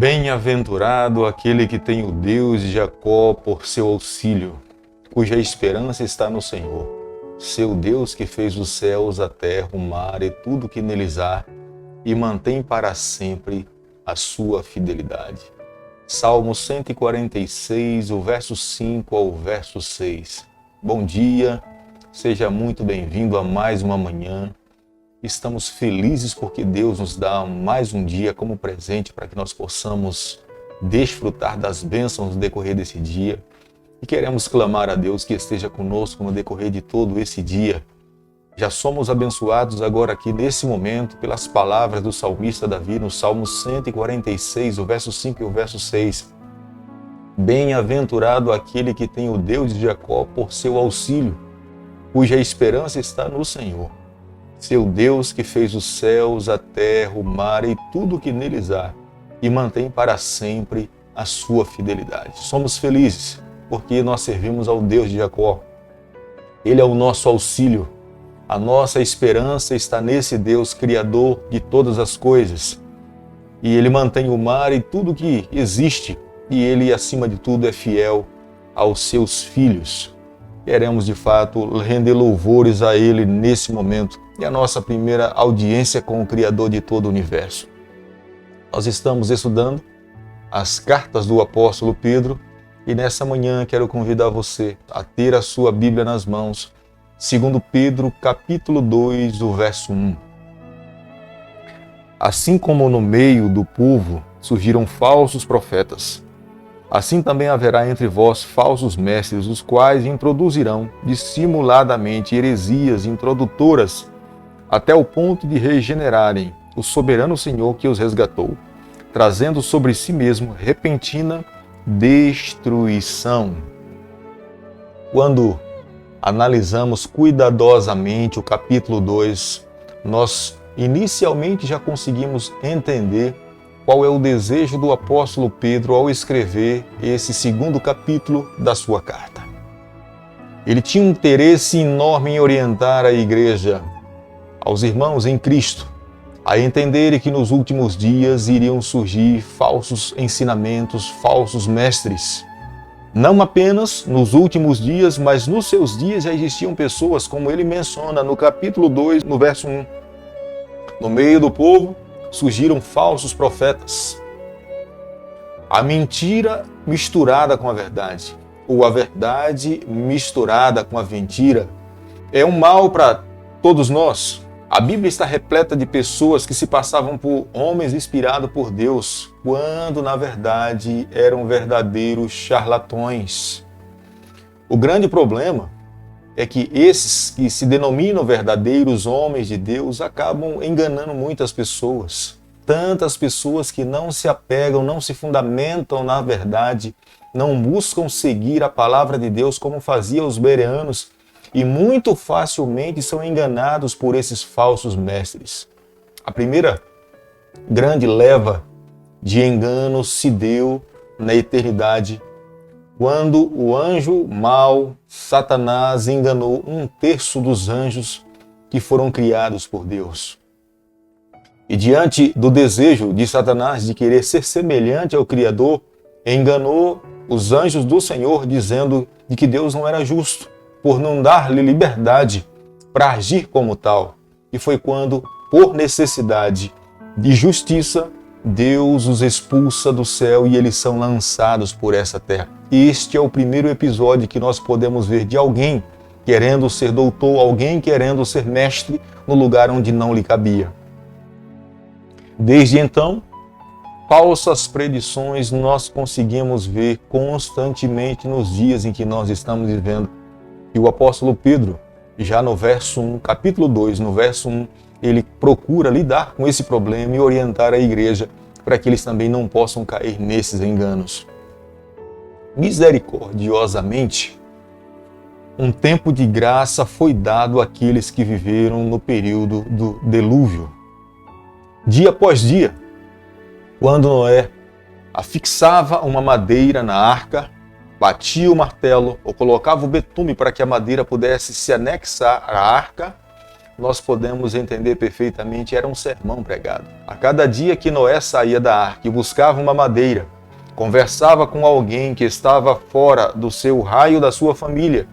Bem-aventurado aquele que tem o Deus de Jacó por seu auxílio, cuja esperança está no Senhor, seu Deus que fez os céus, a terra, o mar e tudo que neles há, e mantém para sempre a sua fidelidade. Salmo 146, o verso 5 ao verso 6. Bom dia, seja muito bem-vindo a mais uma manhã. Estamos felizes porque Deus nos dá mais um dia como presente para que nós possamos desfrutar das bênçãos no decorrer desse dia. E queremos clamar a Deus que esteja conosco no decorrer de todo esse dia. Já somos abençoados agora aqui nesse momento pelas palavras do salmista Davi no Salmo 146, o verso 5 e o verso 6. Bem-aventurado aquele que tem o Deus de Jacó por seu auxílio, cuja esperança está no Senhor. Seu Deus que fez os céus, a terra, o mar e tudo que neles há, e mantém para sempre a sua fidelidade. Somos felizes porque nós servimos ao Deus de Jacó. Ele é o nosso auxílio. A nossa esperança está nesse Deus, Criador de todas as coisas. E Ele mantém o mar e tudo que existe. E Ele, acima de tudo, é fiel aos seus filhos. Queremos, de fato, render louvores a Ele nesse momento. É a nossa primeira audiência com o Criador de todo o universo. Nós estamos estudando as cartas do apóstolo Pedro e nessa manhã quero convidar você a ter a sua Bíblia nas mãos, segundo Pedro, capítulo 2, o verso 1. Assim como no meio do povo surgiram falsos profetas, assim também haverá entre vós falsos mestres, os quais introduzirão dissimuladamente heresias introdutoras, até o ponto de regenerarem o soberano Senhor que os resgatou, trazendo sobre si mesmo repentina destruição. Quando analisamos cuidadosamente o capítulo 2, nós inicialmente já conseguimos entender qual é o desejo do apóstolo Pedro ao escrever esse segundo capítulo da sua carta. Ele tinha um interesse enorme em orientar a igreja, aos irmãos em Cristo, a entenderem que nos últimos dias iriam surgir falsos ensinamentos, falsos mestres. Não apenas nos últimos dias, mas nos seus dias já existiam pessoas, como ele menciona no capítulo 2, no verso 1. No meio do povo surgiram falsos profetas. A mentira misturada com a verdade, ou a verdade misturada com a mentira, é um mal para todos nós. A Bíblia está repleta de pessoas que se passavam por homens inspirados por Deus, quando na verdade eram verdadeiros charlatões. O grande problema é que esses que se denominam verdadeiros homens de Deus acabam enganando muitas pessoas. Tantas pessoas que não se apegam, não se fundamentam na verdade, não buscam seguir a palavra de Deus como faziam os bereanos, e muito facilmente são enganados por esses falsos mestres. A primeira grande leva de engano se deu na eternidade, quando o anjo mau, Satanás, enganou 1/3 dos anjos que foram criados por Deus. E diante do desejo de Satanás de querer ser semelhante ao Criador, enganou os anjos do Senhor, dizendo de que Deus não era justo, por não dar-lhe liberdade para agir como tal. E foi quando, por necessidade de justiça, Deus os expulsa do céu e eles são lançados por essa terra. Este é o primeiro episódio que nós podemos ver de alguém querendo ser doutor, alguém querendo ser mestre no lugar onde não lhe cabia. Desde então, falsas predições nós conseguimos ver constantemente nos dias em que nós estamos vivendo. E o apóstolo Pedro, já no verso 1, capítulo 2, no verso 1, ele procura lidar com esse problema e orientar a igreja para que eles também não possam cair nesses enganos. Misericordiosamente, um tempo de graça foi dado àqueles que viveram no período do dilúvio. Dia após dia, quando Noé afixava uma madeira na arca, batia o martelo ou colocava o betume para que a madeira pudesse se anexar à arca, nós podemos entender perfeitamente, era um sermão pregado. A cada dia que Noé saía da arca e buscava uma madeira, conversava com alguém que estava fora do seu raio da sua família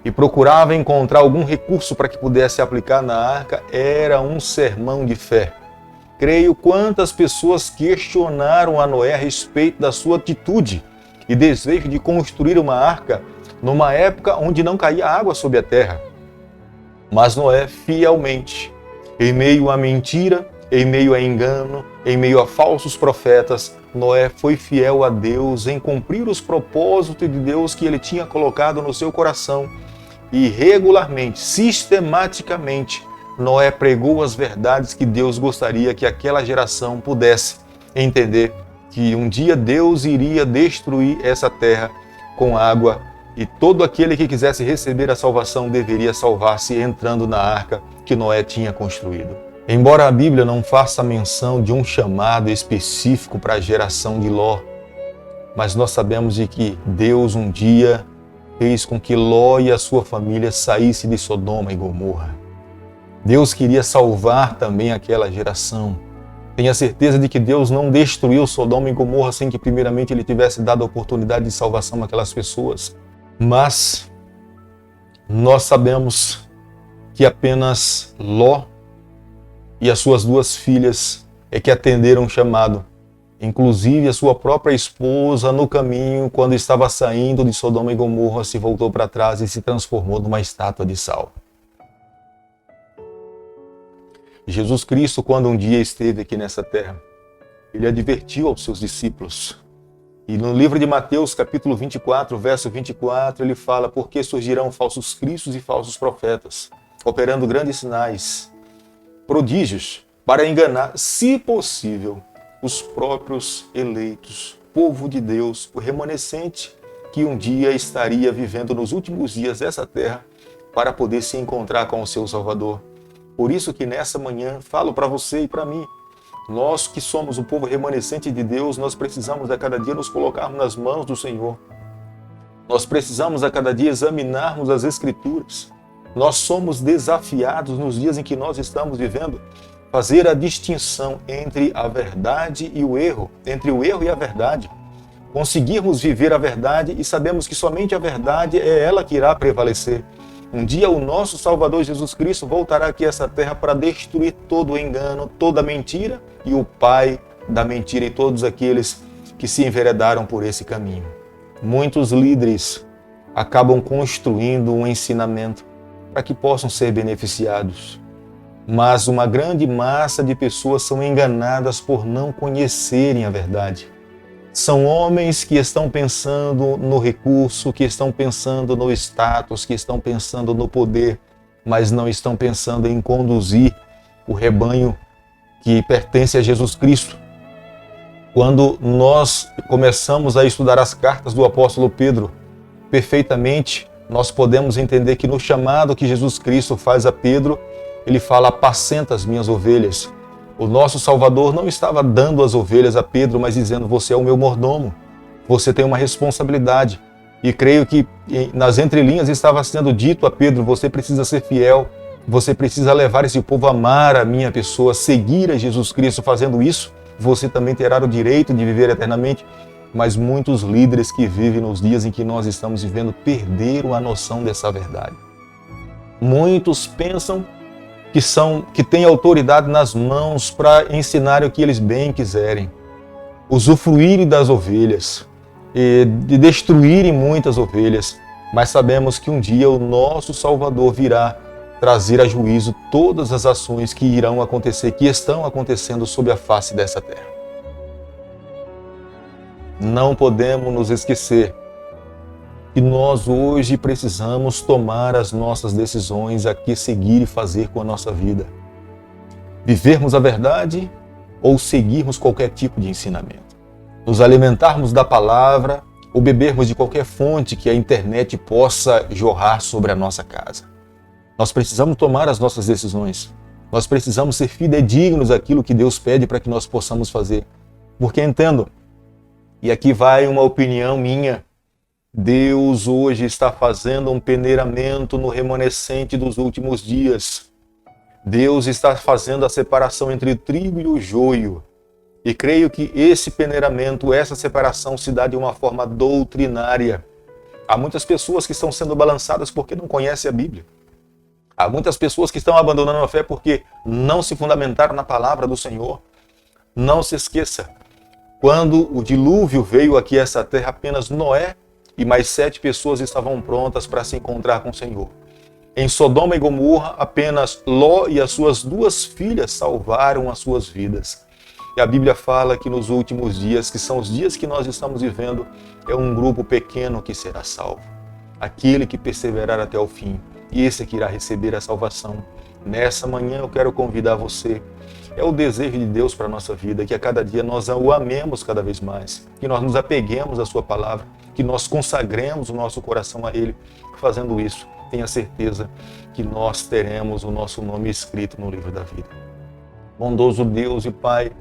e procurava encontrar algum recurso para que pudesse aplicar na arca, era um sermão de fé. Creio quantas pessoas questionaram a Noé a respeito da sua atitude e desejo de construir uma arca numa época onde não caía água sobre a terra. Mas Noé, fielmente, em meio à mentira, em meio a engano, em meio a falsos profetas, Noé foi fiel a Deus em cumprir os propósitos de Deus que ele tinha colocado no seu coração. E regularmente, sistematicamente, Noé pregou as verdades que Deus gostaria que aquela geração pudesse entender, que um dia Deus iria destruir essa terra com água e todo aquele que quisesse receber a salvação deveria salvar-se entrando na arca que Noé tinha construído. Embora a Bíblia não faça menção de um chamado específico para a geração de Ló, mas nós sabemos de que Deus um dia fez com que Ló e a sua família saíssem de Sodoma e Gomorra. Deus queria salvar também aquela geração. Tenha certeza de que Deus não destruiu Sodoma e Gomorra sem que primeiramente Ele tivesse dado a oportunidade de salvação àquelas pessoas. Mas nós sabemos que apenas Ló e as suas duas filhas é que atenderam o chamado. Inclusive a sua própria esposa no caminho, quando estava saindo de Sodoma e Gomorra, se voltou para trás e se transformou numa estátua de sal. Jesus Cristo, quando um dia esteve aqui nessa terra, ele advertiu aos seus discípulos. E no livro de Mateus, capítulo 24, verso 24, ele fala: porque surgirão falsos cristos e falsos profetas, operando grandes sinais, prodígios, para enganar, se possível, os próprios eleitos, povo de Deus, o remanescente que um dia estaria vivendo nos últimos dias dessa terra para poder se encontrar com o seu Salvador. Por isso que nessa manhã falo para você e para mim, nós que somos o povo remanescente de Deus, nós precisamos a cada dia nos colocarmos nas mãos do Senhor. Nós precisamos a cada dia examinarmos as Escrituras. Nós somos desafiados nos dias em que nós estamos vivendo, fazer a distinção entre a verdade e o erro, entre o erro e a verdade. Conseguirmos viver a verdade e sabemos que somente a verdade é ela que irá prevalecer. Um dia o nosso Salvador Jesus Cristo voltará aqui a essa terra para destruir todo o engano, toda a mentira e o pai da mentira e todos aqueles que se enveredaram por esse caminho. Muitos líderes acabam construindo um ensinamento para que possam ser beneficiados. Mas uma grande massa de pessoas são enganadas por não conhecerem a verdade. São homens que estão pensando no recurso, que estão pensando no status, que estão pensando no poder, mas não estão pensando em conduzir o rebanho que pertence a Jesus Cristo. Quando nós começamos a estudar as cartas do apóstolo Pedro, perfeitamente nós podemos entender que no chamado que Jesus Cristo faz a Pedro, ele fala: apacenta as minhas ovelhas. O nosso Salvador não estava dando as ovelhas a Pedro, mas dizendo: você é o meu mordomo, você tem uma responsabilidade. E creio que nas entrelinhas estava sendo dito a Pedro: você precisa ser fiel, você precisa levar esse povo a amar a minha pessoa, seguir a Jesus Cristo. Fazendo isso, você também terá o direito de viver eternamente. Mas muitos líderes que vivem nos dias em que nós estamos vivendo perderam a noção dessa verdade. Muitos pensam que têm autoridade nas mãos para ensinar o que eles bem quiserem, usufruírem das ovelhas, e de destruírem muitas ovelhas, mas sabemos que um dia o nosso Salvador virá trazer a juízo todas as ações que irão acontecer, que estão acontecendo sob a face dessa terra. Não podemos nos esquecer que nós hoje precisamos tomar as nossas decisões, a que seguir e fazer com a nossa vida. Vivermos a verdade ou seguirmos qualquer tipo de ensinamento. Nos alimentarmos da palavra ou bebermos de qualquer fonte que a internet possa jorrar sobre a nossa casa. Nós precisamos tomar as nossas decisões. Nós precisamos ser fidedignos àquilo que Deus pede para que nós possamos fazer. Porque entendo, e aqui vai uma opinião minha, Deus hoje está fazendo um peneiramento no remanescente dos últimos dias. Deus está fazendo a separação entre o trigo e o joio. E creio que esse peneiramento, essa separação se dá de uma forma doutrinária. Há muitas pessoas que estão sendo balançadas porque não conhecem a Bíblia. Há muitas pessoas que estão abandonando a fé porque não se fundamentaram na palavra do Senhor. Não se esqueça, quando o dilúvio veio aqui a essa terra, apenas Noé e mais 7 pessoas estavam prontas para se encontrar com o Senhor. Em Sodoma e Gomorra, apenas Ló e as suas 2 filhas salvaram as suas vidas. E a Bíblia fala que nos últimos dias, que são os dias que nós estamos vivendo, é um grupo pequeno que será salvo. Aquele que perseverar até o fim, e esse que irá receber a salvação. Nessa manhã eu quero convidar você. É o desejo de Deus para a nossa vida, que a cada dia nós o amemos cada vez mais, que nós nos apeguemos à sua palavra, que nós consagremos o nosso coração a Ele. Fazendo isso, tenha certeza que nós teremos o nosso nome escrito no livro da vida. Bondoso Deus e Pai,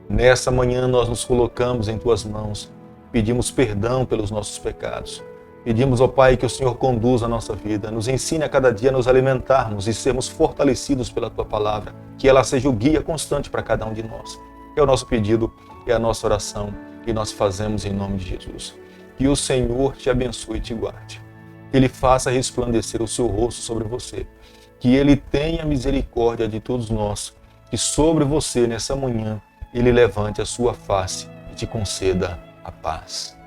nessa manhã nós nos colocamos em Tuas mãos, pedimos perdão pelos nossos pecados. Pedimos, ó Pai, que o Senhor conduza a nossa vida, nos ensine a cada dia a nos alimentarmos e sermos fortalecidos pela Tua palavra, que ela seja o guia constante para cada um de nós. É o nosso pedido, é a nossa oração, que nós fazemos em nome de Jesus. Que o Senhor te abençoe e te guarde. Que Ele faça resplandecer o seu rosto sobre você. Que Ele tenha misericórdia de todos nós. Que sobre você, nessa manhã, Ele levante a sua face e te conceda a paz.